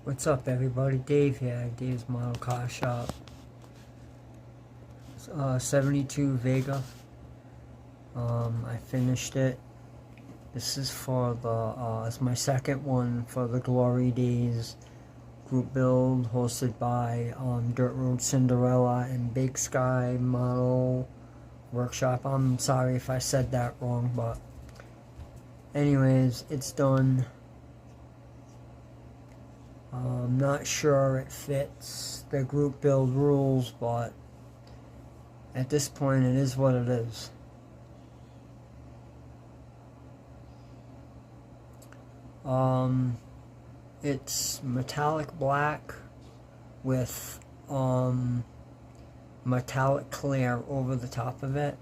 What's up, everybody? Dave here, Dave's Model Car Shop. 72 Vega. I finished it. This is for the, it's my second one for the Glory Days group build hosted by Dirt Road Cinderella and Big Sky Model Workshop. I'm sorry if I said that wrong, but anyways, it's done. I'm not sure it fits the group build rules, but at this point it is what it is. It's metallic black with metallic clear over the top of it.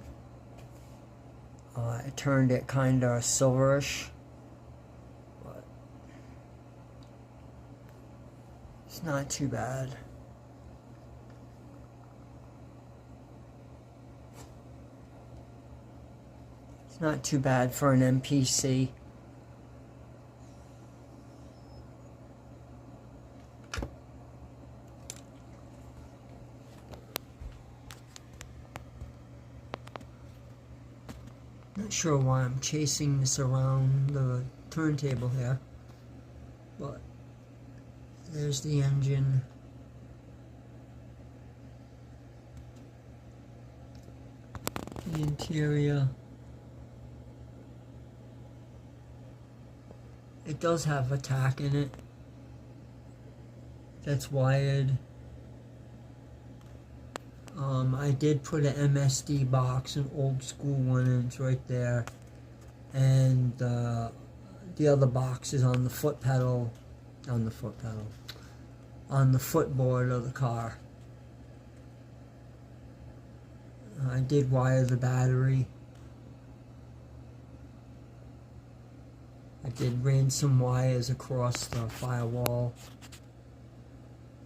It turned it kind of silverish, but it's not too bad. It's not too bad for an MPC. Not sure why I'm chasing this around the turntable here, but there's the engine. The interior. It does have a tack in it that's wired. I did put an MSD box, an old school one, and it's right there. And the other box is on the foot pedal, on the footboard of the car. I did wire the battery. I did ran some wires across the firewall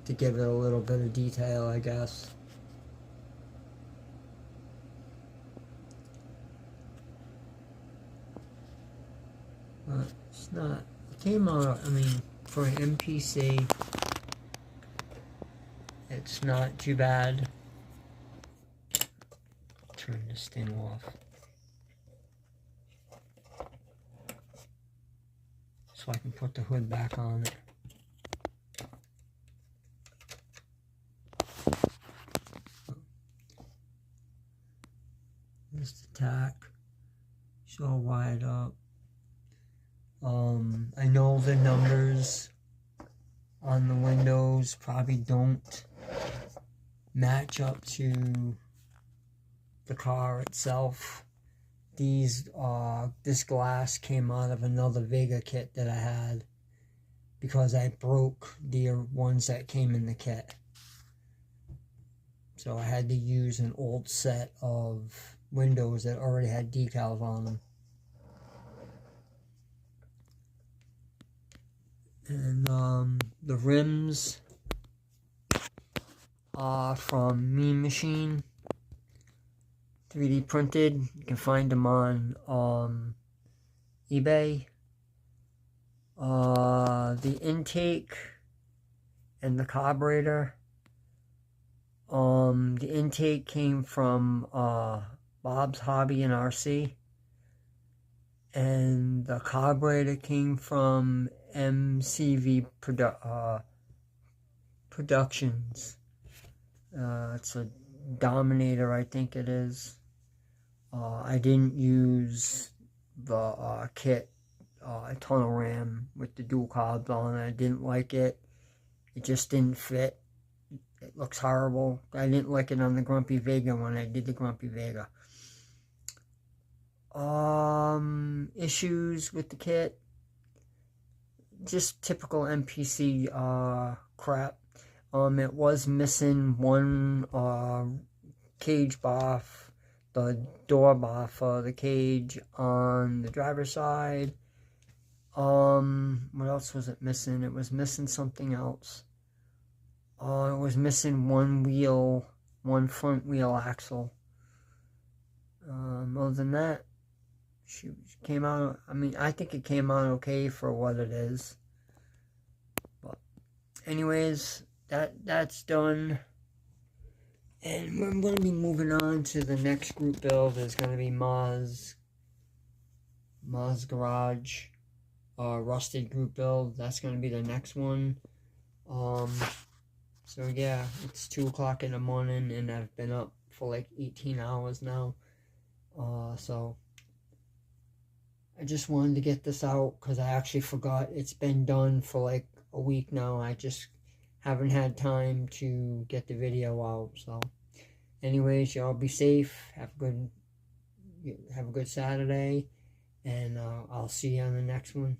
to give it a little bit of detail, I guess. But it's not, it came out, I mean, for an MPC, it's not too bad. Turn this thing off. So I can put the hood back on it. There's the tack. It's all wired up. I know the numbers on the windows probably don't match up to the car itself. This glass came out of another Vega kit that I had because I broke the ones that came in the kit. So I had to use an old set of windows that already had decals on them. And the rims are from Mean Machine, 3D printed. You can find them on eBay. The intake and the carburetor. The intake came from Bob's Hobby and RC, and the carburetor came from MCV Productions. It's a Dominator, I think it is. I didn't use the kit tunnel ram with the dual carbs on it. I didn't like it. It just didn't fit. It looks horrible. I didn't like it on the Grumpy Vega when I did the Grumpy Vega. Issues with the kit. Just typical MPC crap. It was missing one cage bar, the door bar for the cage on the driver's side. What else was it missing? It was missing something else. It was missing one front wheel axle. Other than that, she came out, I mean, I think it came out okay for what it is. But anyways, that's done. And we're going to be moving on to the next group build. Is going to be Ma's Garage Rusted group build. That's going to be the next one. So yeah, it's 2 o'clock in the morning and I've been up for like 18 hours now. So I just wanted to get this out because I actually forgot it's been done for like a week now. I just haven't had time to get the video out. So anyways, y'all be safe. Have a good Saturday, and I'll see you on the next one.